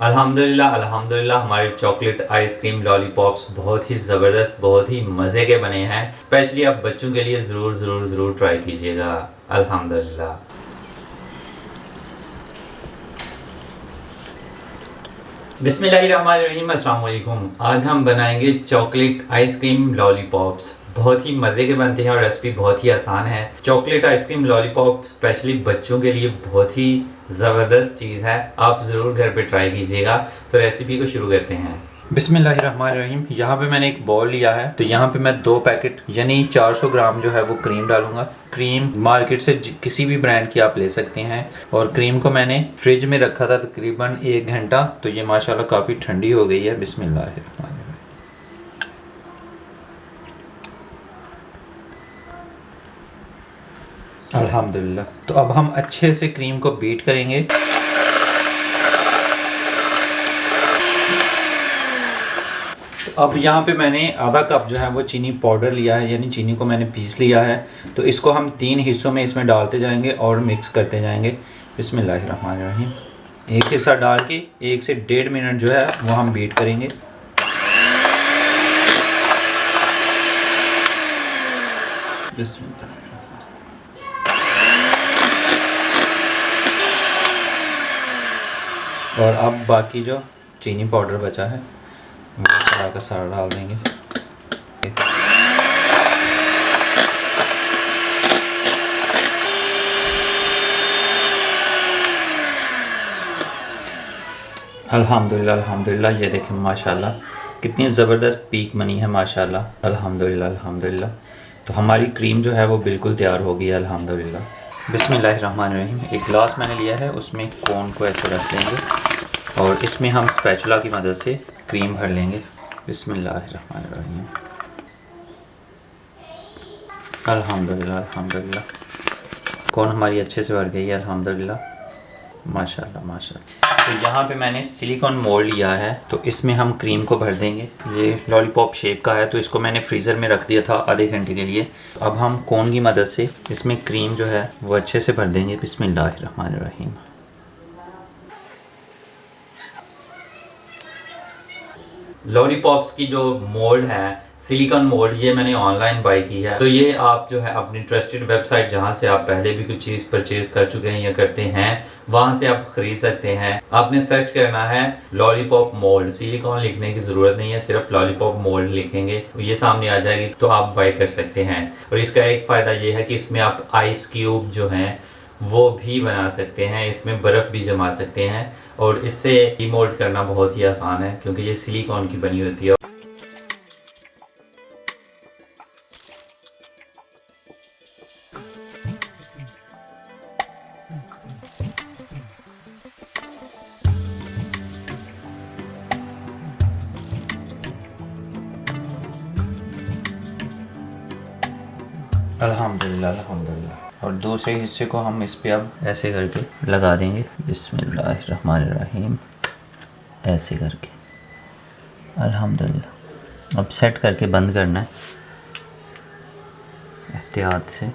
अल्हम्दुलिल्लाह अल्हम्दुलिल्लाह हमारे चॉकलेट आइसक्रीम लॉलीपॉप्स बहुत ही ज़बरदस्त, बहुत ही मज़े के बने हैं। स्पेशली आप बच्चों के लिए ज़रूर ज़रूर ज़रूर ट्राई कीजिएगा। अल्हम्दुलिल्लाह। बिस्मिल्लाहिर्रहमानिर्रहीम, अस्सलाम वालेकुम। आज हम बनाएंगे चॉकलेट आइसक्रीम लॉलीपॉप्स। बहुत ही मज़े के बनते हैं और रेसिपी बहुत ही आसान है। चॉकलेट आइसक्रीम लॉलीपॉप स्पेशली बच्चों के लिए बहुत ही ज़बरदस्त चीज़ है। आप ज़रूर घर पे ट्राई कीजिएगा। तो रेसिपी को शुरू करते हैं। बिस्मिल्लाहिर्रहमानिर्रहीम। यहाँ पे मैंने एक बॉल लिया है, तो यहाँ पे मैं 2 पैकेट यानी 400 ग्राम जो है वो क्रीम डालूंगा। क्रीम मार्केट से किसी भी ब्रांड की आप ले सकते हैं। और क्रीम को मैंने फ्रिज में रखा था तकरीबन 1 घंटा, तो ये माशाल्लाह काफ़ी ठंडी हो गई है। बिस्मिल्लाहिर्रहमानिर्रहीम। अल्हम्दुलिल्लाह। तो अब हम अच्छे से क्रीम को बीट करेंगे। अब यहाँ पे मैंने आधा कप जो है वो चीनी पाउडर लिया है, यानी चीनी को मैंने पीस लिया है। तो इसको हम 3 हिस्सों में इसमें डालते जाएंगे और मिक्स करते जाएंगे। बिस्मिल्लाहिर्रहमानिर्रहीम। एक हिस्सा डाल के 1 से 1.5 मिनट जो है वो हम बीट करेंगे। बिस्मिल्लाह। और अब बाकी जो चीनी पाउडर बचा है वो सारा का सारा डाल देंगे। अल्हम्दुलिल्लाह अल्हम्दुलिल्लाह। ये देखें माशाल्लाह कितनी ज़बरदस्त पीक बनी है माशाल्लाह। अल्हम्दुलिल्लाह अल्हम्दुलिल्लाह। तो हमारी क्रीम जो है वो बिल्कुल तैयार हो गई है अल्हम्दुलिल्लाह। बिस्मिल्लाहिर्रहमानिर्रहीम। एक ग्लास मैंने लिया है, उसमें कोन को ऐसे रख देंगे और इसमें हम स्पैचुला की मदद से क्रीम भर लेंगे। बिस्मिल्लाहिर्रहमानिर्रहीम। अल्हम्दुलिल्लाह अल्हम्दुलिल्लाह। कोन हमारी अच्छे से भर गई है अल्हम्दुलिल्लाह। माशाल्लाह माशाल्लाह। तो यहाँ पे मैंने सिलिकॉन मोल्ड लिया है, तो इसमें हम क्रीम को भर देंगे। ये लॉलीपॉप शेप का है, तो इसको मैंने फ्रीज़र में रख दिया था आधे घंटे के लिए। अब हम कोन की मदद से इसमें क्रीम जो है वो अच्छे से भर देंगे। बिस्मिल्लाहिर्रहमानिर्रहीम। लॉलीपॉप्स की जो मोल्ड है, सिलिकॉन मोल्ड, ये मैंने ऑनलाइन बाई की है। तो ये आप जो है अपनी ट्रस्टेड वेबसाइट जहाँ से आप पहले भी कुछ चीज़ परचेज कर चुके हैं या करते हैं, वहाँ से आप ख़रीद सकते हैं। आपने सर्च करना है लॉलीपॉप मोल्ड, सिलिकॉन लिखने की ज़रूरत नहीं है, सिर्फ लॉलीपॉप मोल्ड लिखेंगे तो ये सामने आ जाएगी, तो आप बाई कर सकते हैं। और इसका एक फ़ायदा ये है कि इसमें आप आइस क्यूब जो हैं वो भी बना सकते हैं, इसमें बर्फ़ भी जमा सकते हैं। और इससे डीमोल्ड करना बहुत ही आसान है क्योंकि ये सिलिकॉन की बनी होती है। अल्हम्दुलिल्लाह अल्हम्दुलिल्लाह। और दूसरे हिस्से को हम इस पे अब ऐसे करके लगा देंगे। बिस्मिल्लाहिर्रहमानिर्रहीम। ऐसे करके अल्हम्दुलिल्लाह। अब सेट करके बंद करना है एहतियात से।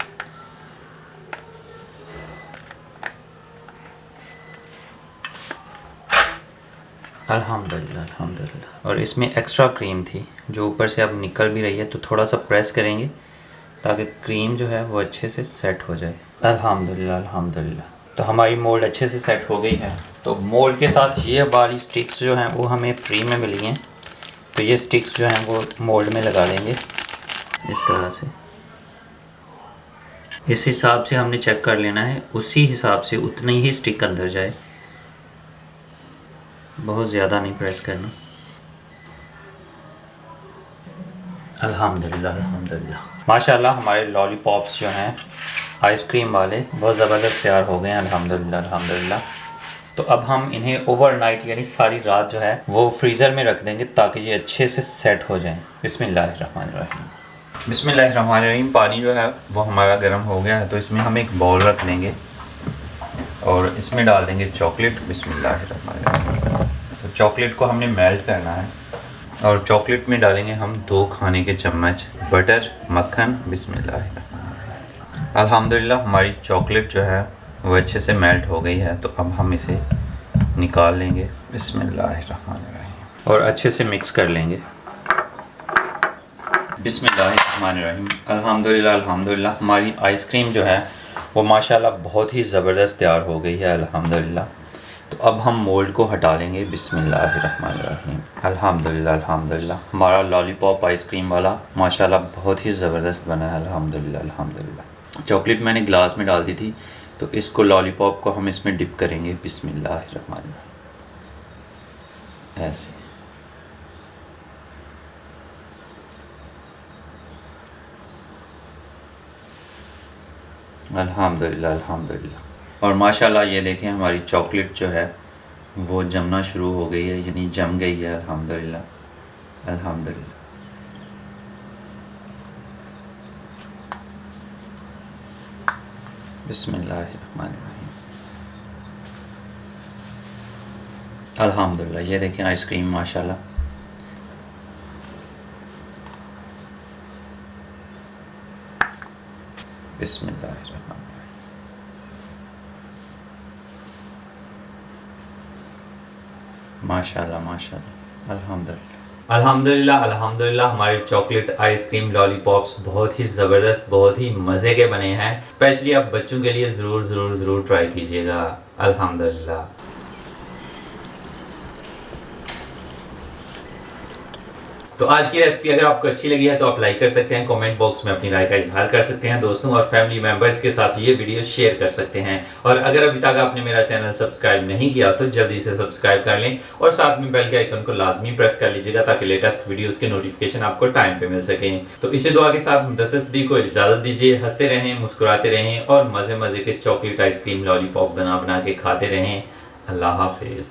अल्हम्दुलिल्लाह अल्हम्दुलिल्लाह। और इसमें एक्स्ट्रा क्रीम थी जो ऊपर से अब निकल भी रही है, तो थोड़ा सा प्रेस करेंगे ताकि क्रीम जो है वो अच्छे से सेट हो जाए। अल्हम्दुलिल्लाह अल्हम्दुलिल्लाह। तो हमारी मोल्ड अच्छे से सेट हो गई है। तो मोल्ड के साथ ये वाली स्टिक्स जो हैं वो हमें फ्री में मिली हैं, तो ये स्टिक्स जो हैं वो मोल्ड में लगा लेंगे इस तरह से। इस हिसाब से हमने चेक कर लेना है, उसी हिसाब से उतनी ही स्टिक अंदर जाए, बहुत ज़्यादा नहीं प्रेस करना। अल्हम्दुलिल्लाह अल्हम्दुलिल्लाह। माशाल्लाह हमारे लॉलीपॉप्स जो हैं आइसक्रीम वाले बहुत ज़बरदस्त तैयार हो गए हैं अल्हम्दुलिल्लाह अल्हम्दुलिल्लाह। तो अब हम इन्हें ओवरनाइट यानी सारी रात जो है वो फ्रीज़र में रख देंगे ताकि ये अच्छे से सेट हो जाएं। बिस्मिल्लाहिर्रहमानिर्रहीम। बिस्मिल्लाहिर्रहमानिर्रहीम। पानी जो है वो हमारा गर्म हो गया है, तो इसमें हम एक बाउल रख लेंगे और इसमें डाल देंगे चॉकलेट। बिस्मिल्लाहिर्रहमानिर्रहीम। तो चॉकलेट को हमने मेल्ट करना है और चॉकलेट में डालेंगे हम 2 खाने के चम्मच बटर मक्खन। बिस्मिल्लाह। अल्हम्दुलिल्लाह हमारी चॉकलेट जो है वो अच्छे से मेल्ट हो गई है, तो अब हम इसे निकाल लेंगे। बिस्मिल्लाहिर्रहमानिर्रहीम और अच्छे से मिक्स कर लेंगे। बिस्मिल्लाहिर्रहमानिर्रहीम। अल्हम्दुलिल्लाह अल्हम्दुलिल्लाह। हमारी आइसक्रीम जो है वो माशाल्लाह बहुत ही ज़बरदस्त तैयार हो गई है अल्हम्दुलिल्लाह। तो अब हम मोल्ड को हटा लेंगे। बिस्मिल्लाहिर्रहमानिर्रहीम। अल्हम्दुलिल्लाह अल्हम्दुलिल्लाह। हमारा लॉलीपॉप आइसक्रीम वाला माशाल्लाह बहुत ही ज़बरदस्त बना है अल्हम्दुलिल्लाह अल्हम्दुलिल्लाह। चॉकलेट मैंने ग्लास में डाल दी थी, तो इसको लॉलीपॉप को हम इसमें डिप करेंगे। बिस्मिल्लाहिर्रहमानिर्रहीम ऐसे। अल्हम्दुलिल्लाह अल्हम्दुलिल्लाह। और माशाल्लाह ये देखें हमारी चॉकलेट जो है वो जमना शुरू हो गई है, यानी जम गई है अल्हम्दुलिल्लाह अल्हम्दुलिल्लाह। बिस्मिल्लाहिर्रहमानिर्रहीम। अल्हम्दुलिल्लाह ये देखें आइसक्रीम माशाल्लाह बिस्मिल्लाहिर्रहमानिर्रहीम। माशाल्लाह माशाल्लाह अल्हम्दुलिल्लाह अल्हम्दुलिल्लाह अल्हम्दुलिल्लाह। हमारे चॉकलेट आइसक्रीम लॉलीपॉप्स बहुत ही ज़बरदस्त, बहुत ही मज़े के बने हैं। स्पेशली आप बच्चों के लिए ज़रूर ज़रूर ज़रूर ट्राई कीजिएगा। अल्हम्दुलिल्लाह। तो आज की रेसिपी अगर आपको अच्छी लगी है तो आप लाइक कर सकते हैं, कमेंट बॉक्स में अपनी राय का इजहार कर सकते हैं, दोस्तों और फैमिली मेंबर्स के साथ ये वीडियो शेयर कर सकते हैं। और अगर अभी तक आपने मेरा चैनल सब्सक्राइब नहीं किया तो जल्दी से सब्सक्राइब कर लें और साथ में बेल के आइकन को लाजमी प्रेस कर लीजिएगा ताकि लेटेस्ट वीडियोस के नोटिफिकेशन आपको टाइम पे मिल सकें। तो इसी दुआ के साथ मुदस्सिर सिद्दीक को इजाजत दीजिए। हंसते रहें, मुस्कुराते रहें और मजे मजे के चॉकलेट आइसक्रीम लॉलीपॉप बना बना के खाते रहें। अल्लाह हाफिज।